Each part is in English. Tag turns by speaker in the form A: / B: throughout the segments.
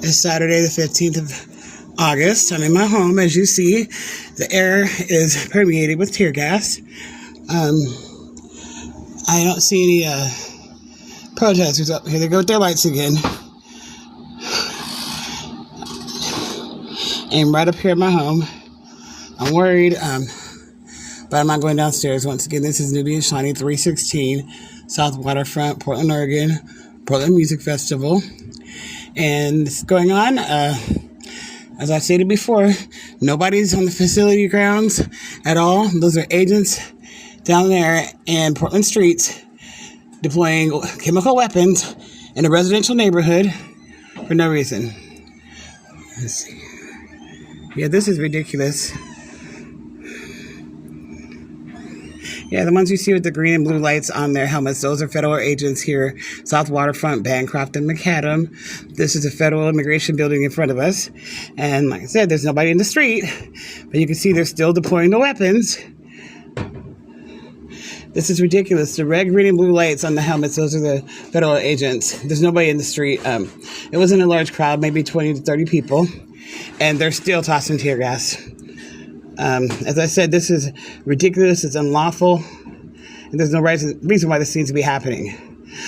A: It's Saturday, the 15th of August. I'm in my home. As you see, the air is permeated with tear gas. I don't see any protesters up here. They go with their lights again. And right up here in my home, I'm worried, but I'm not going downstairs. Once again, this is Newbie and Shiny 316, South Waterfront, Portland, Oregon, Portland Music Festival. And it's going on. As I stated before, nobody's on the facility grounds at all. Those are agents down there in Portland streets deploying chemical weapons in a residential neighborhood for no reason. Let's see. Yeah, this is ridiculous. Yeah, the ones you see with the green and blue lights on their helmets, those are federal agents here, South Waterfront, Bancroft, and McAdam. This is a federal immigration building in front of us. And like I said, there's nobody in the street, but you can see they're still deploying the weapons. This is ridiculous. The red, green, and blue lights on the helmets, those are the federal agents. There's nobody in the street. It wasn't a large crowd, maybe 20 to 30 people, and they're still tossing tear gas. As I said, this is ridiculous. It's unlawful. And there's no reason why this needs to be happening.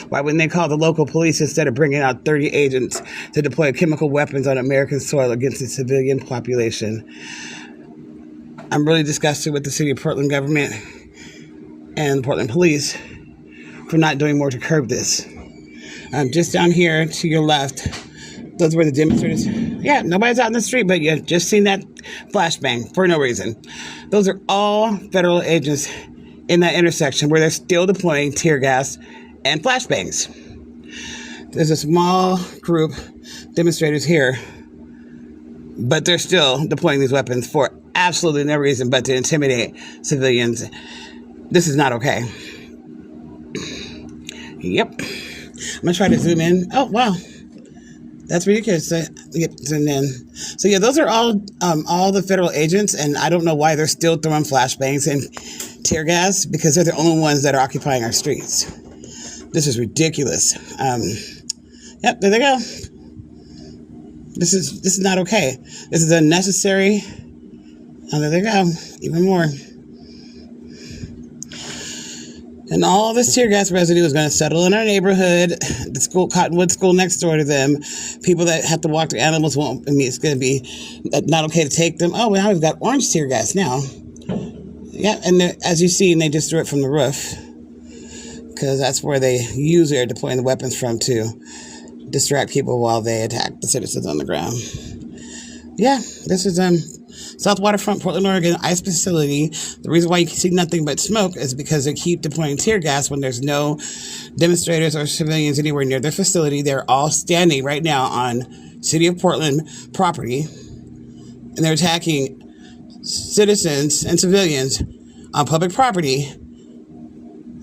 A: Why wouldn't they call the local police instead of bringing out 30 agents to deploy chemical weapons on American soil against the civilian population? I'm really disgusted with the city of Portland government and the Portland police for not doing more to curb this. Just down here to your left, those were the demonstrators. Yeah, nobody's out in the street, but you've just seen that flashbang for no reason. Those are all federal agents in that intersection where they're still deploying tear gas and flashbangs. There's a small group demonstrators here, but they're still deploying these weapons for absolutely no reason but to intimidate civilians. This is not okay. Yep. I'm going to try to zoom in. Oh, wow. That's ridiculous. Zoom in. So yeah, those are all the federal agents, and I don't know why they're still throwing flashbangs and tear gas, because they're the only ones that are occupying our streets. This is ridiculous. Yep, there they go. This is not okay. This is unnecessary. Oh, there they go. Even more. And all this tear gas residue is going to settle in our neighborhood. The school, Cottonwood School next door to them. People that have to walk their animals won't, I mean, it's going to be not okay to take them. Oh, well, we've got orange tear gas now. Yeah, and as you see, they just threw it from the roof, because that's where they usually are deploying the weapons from to distract people while they attack the citizens on the ground. Yeah, this is South Waterfront, Portland, Oregon, ICE facility. The reason why you can see nothing but smoke is because they keep deploying tear gas when there's no demonstrators or civilians anywhere near their facility. They're all standing right now on City of Portland property, and they're attacking citizens and civilians on public property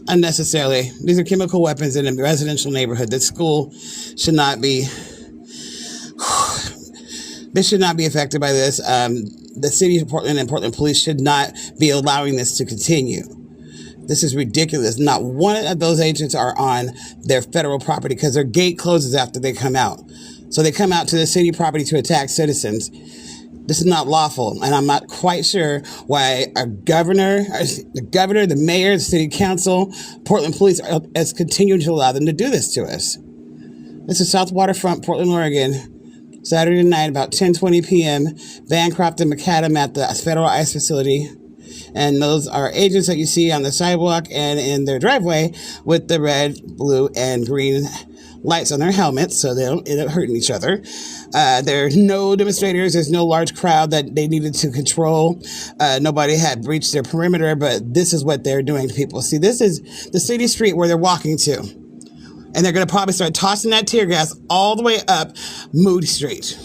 A: unnecessarily. These are chemical weapons in a residential neighborhood. The school should not be... This should not be affected by this. The city of Portland and Portland police should not be allowing this to continue. This is ridiculous. Not one of those agents are on their federal property because their gate closes after they come out. So they come out to the city property to attack citizens. This is not lawful, and I'm not quite sure why the governor, the mayor, the city council, Portland police has continued to allow them to do this to us. This is South Waterfront, Portland, Oregon. Saturday night, about 10:20 p.m., Bancroft and McAdam at the federal ICE facility. And those are agents that you see on the sidewalk and in their driveway with the red, blue, and green lights on their helmets, so they don't end up hurting each other. There are no demonstrators. There's no large crowd that they needed to control. Nobody had breached their perimeter, but this is what they're doing to people. See, this is the city street where they're walking to. And they're going to probably start tossing that tear gas all the way up Moody Street.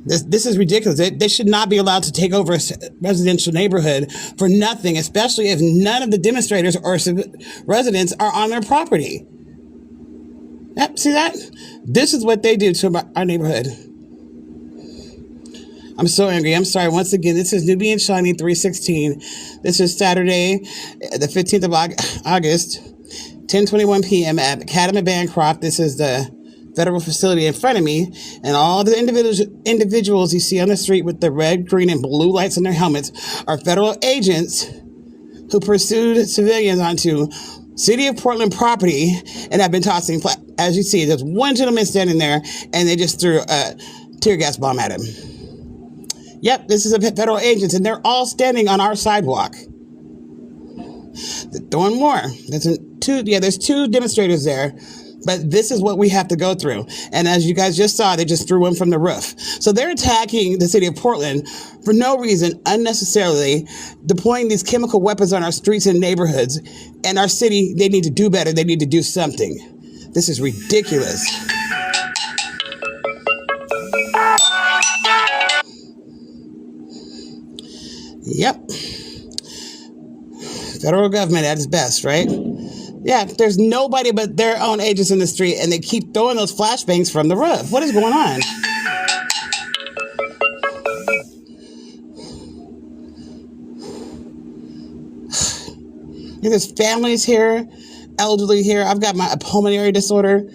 A: This is ridiculous. They should not be allowed to take over a residential neighborhood for nothing, especially if none of the demonstrators or residents are on their property. Yep, see that? This is what they do to our neighborhood. I'm so angry. I'm sorry. Once again, this is Newbie and Shiny 316. This is Saturday, the 15th of August. 10:21 p.m. at McAdam and Bancroft. This is the federal facility in front of me, and all the individuals you see on the street with the red, green, and blue lights on their helmets are federal agents who pursued civilians onto City of Portland property and have been tossing, as you see, there's one gentleman standing there and they just threw a tear gas bomb at him. Yep, this is a federal agents and they're all standing on our sidewalk. They're throwing more. There's two demonstrators there, but this is what we have to go through. And as you guys just saw, they just threw one from the roof. So they're attacking the city of Portland for no reason, unnecessarily, deploying these chemical weapons on our streets and neighborhoods. And our city, they need to do better. They need to do something. This is ridiculous. Yep. Federal government at its best, right? Yeah, there's nobody but their own agents in the street, and they keep throwing those flashbangs from the roof. What is going on? There's families here, elderly here. I've got my pulmonary disorder.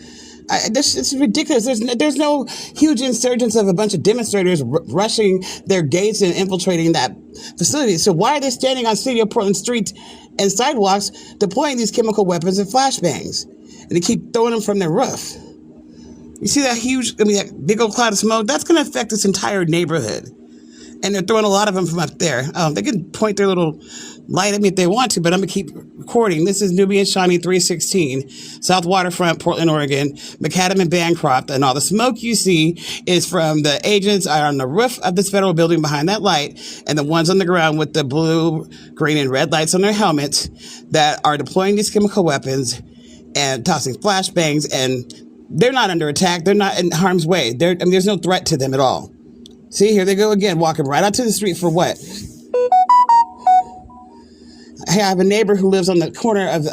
A: It's ridiculous. There's no huge insurgence of a bunch of demonstrators rushing their gates and infiltrating that facility. So why are they standing on City of Portland streets and sidewalks deploying these chemical weapons and flashbangs? And they keep throwing them from their roof. You see that big old cloud of smoke? That's going to affect this entire neighborhood. And they're throwing a lot of them from up there. They can point their little light at me if they want to, but I'm going to keep recording. This is Nubian Shawnee 316, South Waterfront, Portland, Oregon, McAdam and Bancroft. And all the smoke you see is from the agents on the roof of this federal building behind that light, and the ones on the ground with the blue, green, and red lights on their helmets that are deploying these chemical weapons and tossing flashbangs. And they're not under attack. They're not in harm's way. There's no threat to them at all. See, here they go again, walking right out to the street for what? Hey, I have a neighbor who lives on the corner of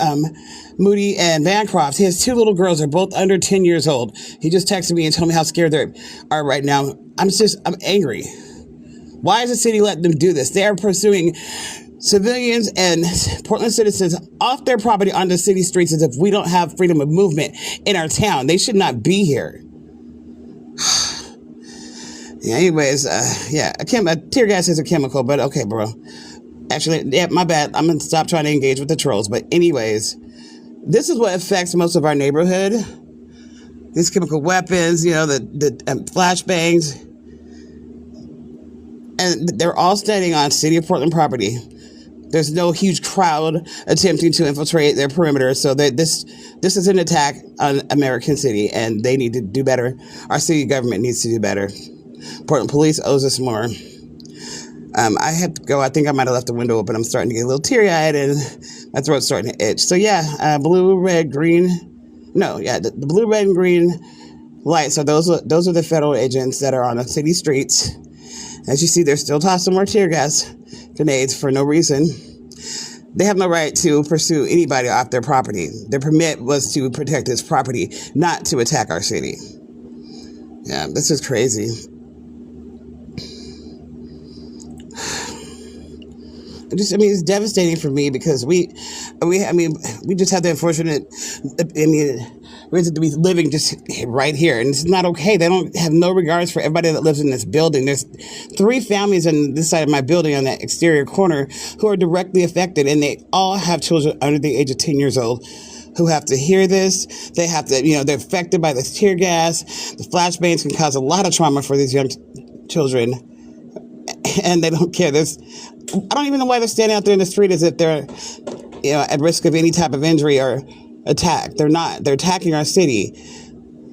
A: Moody and Bancroft. He has two little girls. They're both under 10 years old. He just texted me and told me how scared they are right now. I'm angry. Why is the city letting them do this? They are pursuing civilians and Portland citizens off their property on the city streets as if we don't have freedom of movement in our town. They should not be here. Yeah, anyways, tear gas is a chemical, but okay, bro. Actually, yeah, my bad. I'm going to stop trying to engage with the trolls. But anyways, this is what affects most of our neighborhood. These chemical weapons, the flashbangs. And they're all standing on City of Portland property. There's no huge crowd attempting to infiltrate their perimeter. So this is an attack on American City, and they need to do better. Our city government needs to do better. Portland Police owes us more. I had to go. I think I might have left the window open. I'm starting to get a little teary-eyed and my throat's starting to itch. So yeah, blue, red, green. No, yeah, the blue, red, and green lights. So those are the federal agents that are on the city streets. As you see, they're still tossing more tear gas grenades for no reason. They have no right to pursue anybody off their property. Their permit was to protect this property, not to attack our city. Yeah, this is crazy. It's devastating for me because we just have the unfortunate, reason to be living just right here, and it's not okay. They don't have no regards for everybody that lives in this building. There's 3 families on this side of my building on that exterior corner who are directly affected, and they all have children under the age of 10 years old who have to hear this. They have to, they're affected by this tear gas. The flashbangs can cause a lot of trauma for these young children, and they don't care. I don't even know why they're standing out there in the street as if they're, at risk of any type of injury or attack. They're not. They're attacking our city.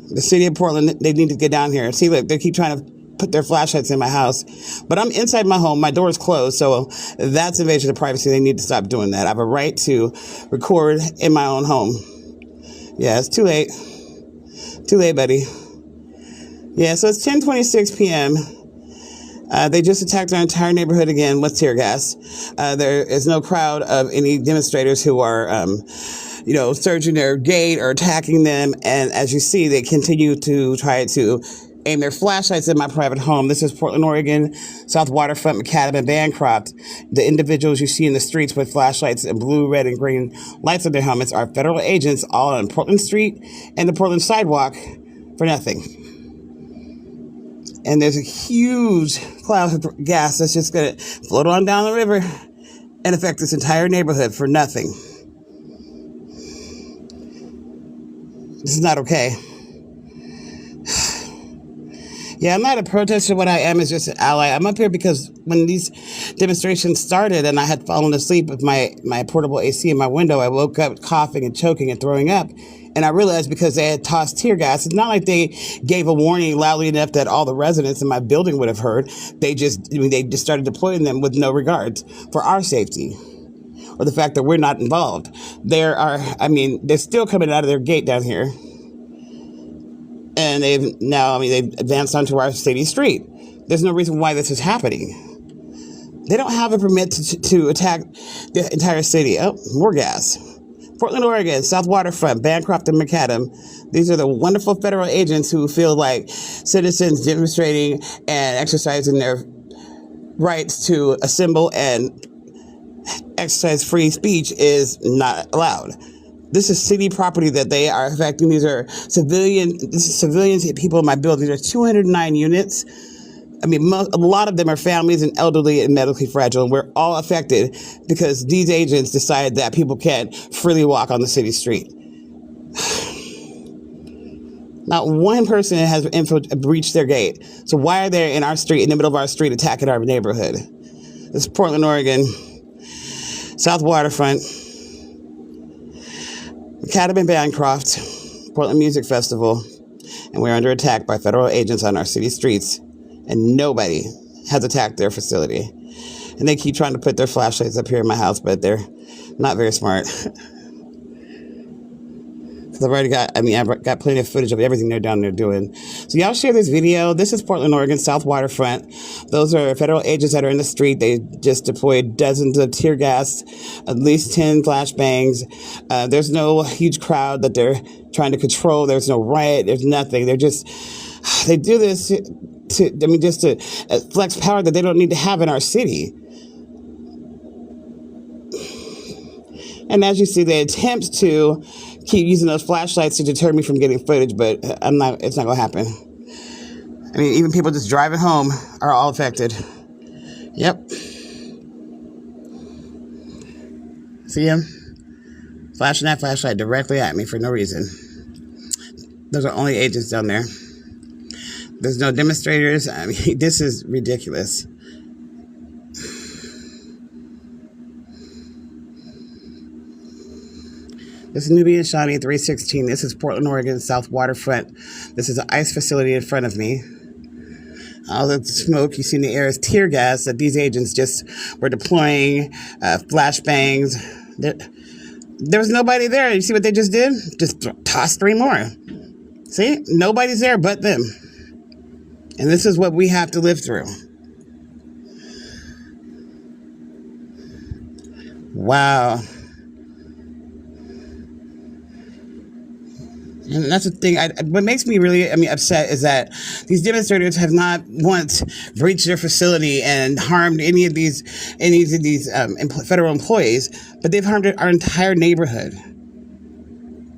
A: The city of Portland, they need to get down here. See, look, they keep trying to put their flashlights in my house. But I'm inside my home. My door is closed, so that's invasion of privacy. They need to stop doing that. I have a right to record in my own home. Yeah, it's too late. Too late, buddy. Yeah, so it's 10:26 p.m., they just attacked our entire neighborhood again with tear gas. There is no crowd of any demonstrators who are, surging their gate or attacking them. And as you see, they continue to try to aim their flashlights at my private home. This is Portland, Oregon, South Waterfront, McAdam, and Bancroft. The individuals you see in the streets with flashlights and blue, red, and green lights on their helmets are federal agents all on Portland Street and the Portland sidewalk for nothing. And there's a huge cloud of gas that's just going to float on down the river and affect this entire neighborhood for nothing. This is not okay. Yeah, I'm not a protester. What I am is just an ally. I'm up here because when these demonstrations started and I had fallen asleep with my portable AC in my window, I woke up coughing and choking and throwing up. And I realized because they had tossed tear gas, it's not like they gave a warning loudly enough that all the residents in my building would have heard. They just started deploying them with no regards for our safety or the fact that we're not involved. They're still coming out of their gate down here. And they've advanced onto our city street. There's no reason why this is happening. They don't have a permit to attack the entire city. Oh, more gas. Portland, Oregon, South Waterfront, Bancroft, and Macadam. These are the wonderful federal agents who feel like citizens demonstrating and exercising their rights to assemble and exercise free speech is not allowed. This is city property that they are affecting. These are civilians, people in my building. There's 209 units. A lot of them are families and elderly and medically fragile, and we're all affected because these agents decide that people can't freely walk on the city street. Not one person has breached their gate. So why are they in our street, in the middle of our street, attacking our neighborhood? This is Portland, Oregon, South Waterfront, Macadam and Bancroft, Portland Music Festival, and we're under attack by federal agents on our city streets, and nobody has attacked their facility. And they keep trying to put their flashlights up here in my house, but they're not very smart. I've got plenty of footage of everything they're down there doing. So y'all share this video. This is Portland, Oregon, South Waterfront. Those are federal agents that are in the street. They just deployed dozens of tear gas, at least 10 flashbangs. There's no huge crowd that they're trying to control. There's no riot. There's nothing. They do this to flex power that they don't need to have in our city. And as you see, they attempt to keep using those flashlights to deter me from getting footage, but it's not going to happen. Even people just driving home are all affected. Yep. See him? Flashing that flashlight directly at me for no reason. Those are only agents down there. There's no demonstrators. This is ridiculous. This is Nubian Shawnee 316. This is Portland, Oregon, South Waterfront. This is an ICE facility in front of me. All the smoke you see in the air is tear gas that these agents just were deploying, flashbangs. There was nobody there. You see what they just did? Just tossed 3 more. See? Nobody's there but them. And this is what we have to live through. Wow. And that's the thing. What makes me really, upset is that these demonstrators have not once breached their facility and harmed any of these federal employees, but they've harmed our entire neighborhood.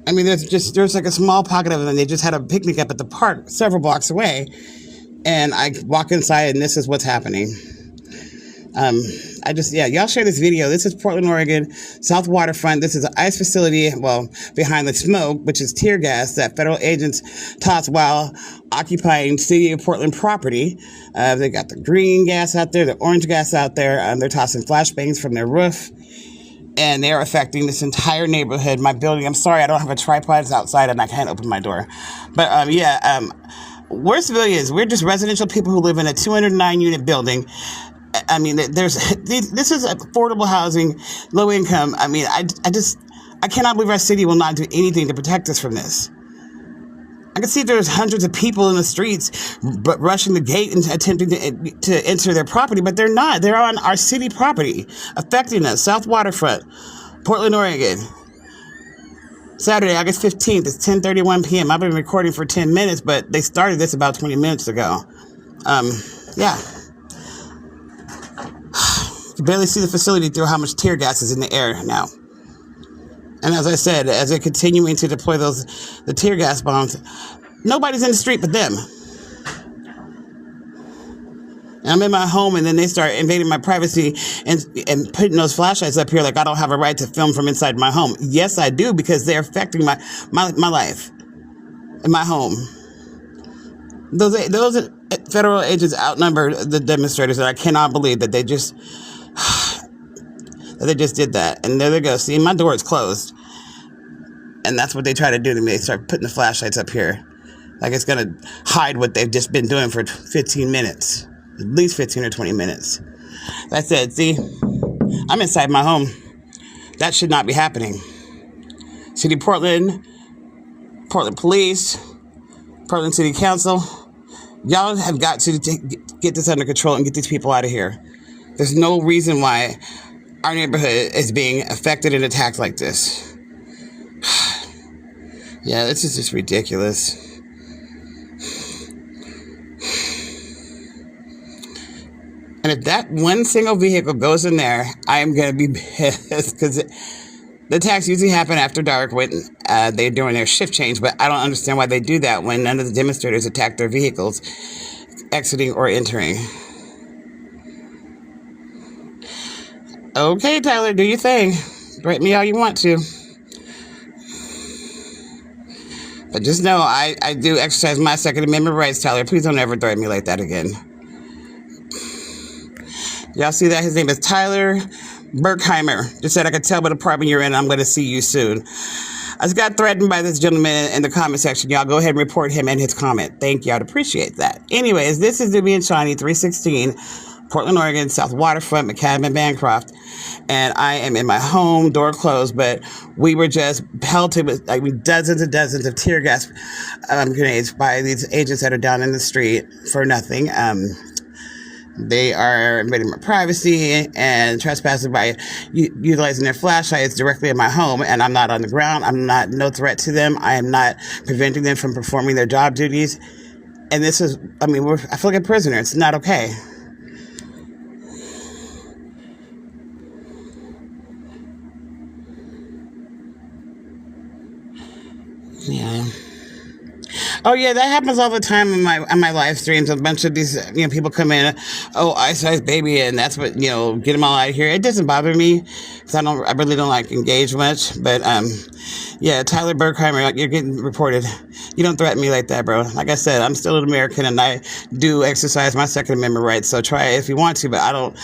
A: There's like a small pocket of them. They just had a picnic up at the park several blocks away, and I walk inside, and this is what's happening. Y'all share this video. This is Portland, Oregon, South Waterfront. This is an ICE facility, behind the smoke, which is tear gas that federal agents toss while occupying city of Portland property. They got the green gas out there, the orange gas out there. They're tossing flashbangs from their roof, and they're affecting this entire neighborhood. My building, I'm sorry, I don't have a tripod. It's outside, and I can't open my door. But, we're civilians. We're just residential people who live in a 209-unit building. This is affordable housing, low income. I cannot believe our city will not do anything to protect us from this. I can see there's hundreds of people in the streets rushing the gate and attempting to enter their property, but they're not. They're on our city property, affecting us. South Waterfront, Portland, Oregon. Saturday, August 15th, it's 10:31 p.m. I've been recording for 10 minutes, but they started this about 20 minutes ago. You can barely see the facility through how much tear gas is in the air now. And as I said, as they're continuing to deploy the tear gas bombs, Nobody's in the street but them. And I'm in my home, and then they start invading my privacy and putting those flashlights up here like I don't have a right to film from inside my home. Yes, I do, because they're affecting my life in my home. Those federal agents outnumber the demonstrators, and I cannot believe that they just did that. And there they go. See, my door is closed. And that's what they try to do to me. They start putting the flashlights up here. Like it's going to hide what they've just been doing for 15 minutes. At least 15 or 20 minutes. That's it. See, I'm inside my home. That should not be happening. City of Portland, Portland Police, Portland City Council, y'all have got to get this under control and get these people out of here. There's no reason why our neighborhood is being affected and attacked like this. Yeah, this is just ridiculous. And if that one single vehicle goes in there, I am going to be pissed, because the attacks usually happen after dark when they're doing their shift change, but I don't understand why they do that when none of the demonstrators attack their vehicles exiting or entering. Okay, Tyler, do your thing. Threaten me all you want to. But just know I do exercise my Second Amendment rights, Tyler. Please don't ever threaten me like that again. Y'all see that? His name is Tyler Berkheimer. Just said, I could tell what apartment you're in. I'm going to see you soon. I just got threatened by this gentleman in the comment section. Y'all go ahead and report him and his comment. Thank you. I'd appreciate that. Anyways, this is Doobie and Shawnee, 316, Portland, Oregon, South Waterfront, McAdam and Bancroft. And I am in my home, door closed, but we were just pelted with dozens and dozens of tear gas grenades by these agents that are down in the street for nothing. They are invading my privacy and trespassing by utilizing their flashlights directly in my home, and I'm not on the ground. I'm not no threat to them. I am not preventing them from performing their job duties. And this is, I feel like a prisoner. It's not okay. Yeah. Oh yeah, that happens all the time on my live streams. A bunch of these people come in, Ice Ice Baby, and that's what get them all out of here. It doesn't bother me because I really don't like engage much. But yeah, Tyler Berkheimer, you're getting reported. You don't threaten me like that, bro. Like I said, I'm still an American, and I do exercise my Second Amendment rights. So try it if you want to, but I don't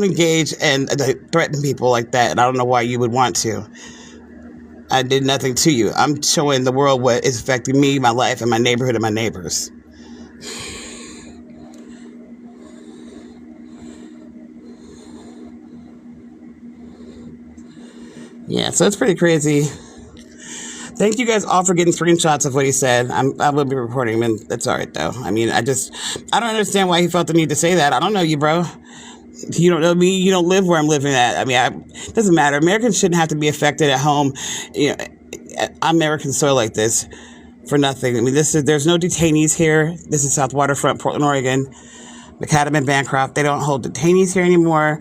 A: engage and threaten people like that, and I don't know why you would want to. I did nothing to you. I'm showing the world what is affecting me, my life, and my neighborhood and my neighbors. Yeah, so it's pretty crazy. Thank you guys all for getting screenshots of what he said. I will be reporting him, and that's all right, though. I don't understand why he felt the need to say that. I don't know you, bro. You don't know me. You don't live where I'm living at. It doesn't matter. Americans shouldn't have to be affected at home, on American soil like this for nothing. There's no detainees here. This is South Waterfront, Portland, Oregon, McAdam and Bancroft. They don't hold detainees here anymore.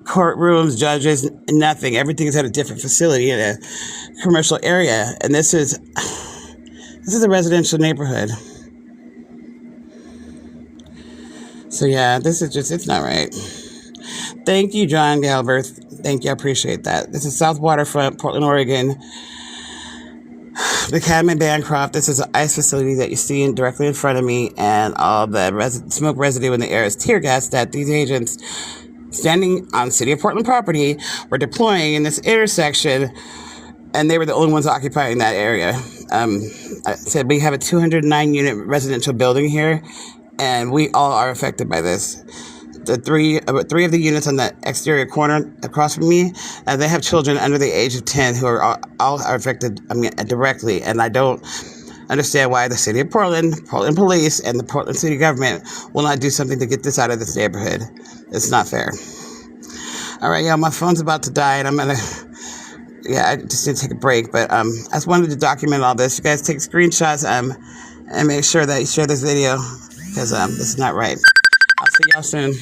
A: Courtrooms, judges, nothing. Everything is at a different facility in a commercial area, and this is a residential neighborhood. So yeah, it's not right. Thank you, John Galbraith. Thank you. I appreciate that. This is South Waterfront, Portland, Oregon. McAdam and Bancroft. This is an ICE facility that you see directly in front of me, and all the smoke residue in the air is tear gas that these agents standing on City of Portland property were deploying in this intersection, and they were the only ones occupying that area. I said we have a 209-unit residential building here, and we all are affected by this. The three of the units on the exterior corner across from me, they have children under the age of 10 who are all affected directly. And I don't understand why the City of Portland, Portland Police, and the Portland City government will not do something to get this out of this neighborhood. It's not fair. All right, y'all, my phone's about to die, and I just need to take a break. But I just wanted to document all this. You guys take screenshots and make sure that you share this video, because this is not right. I'll see y'all soon.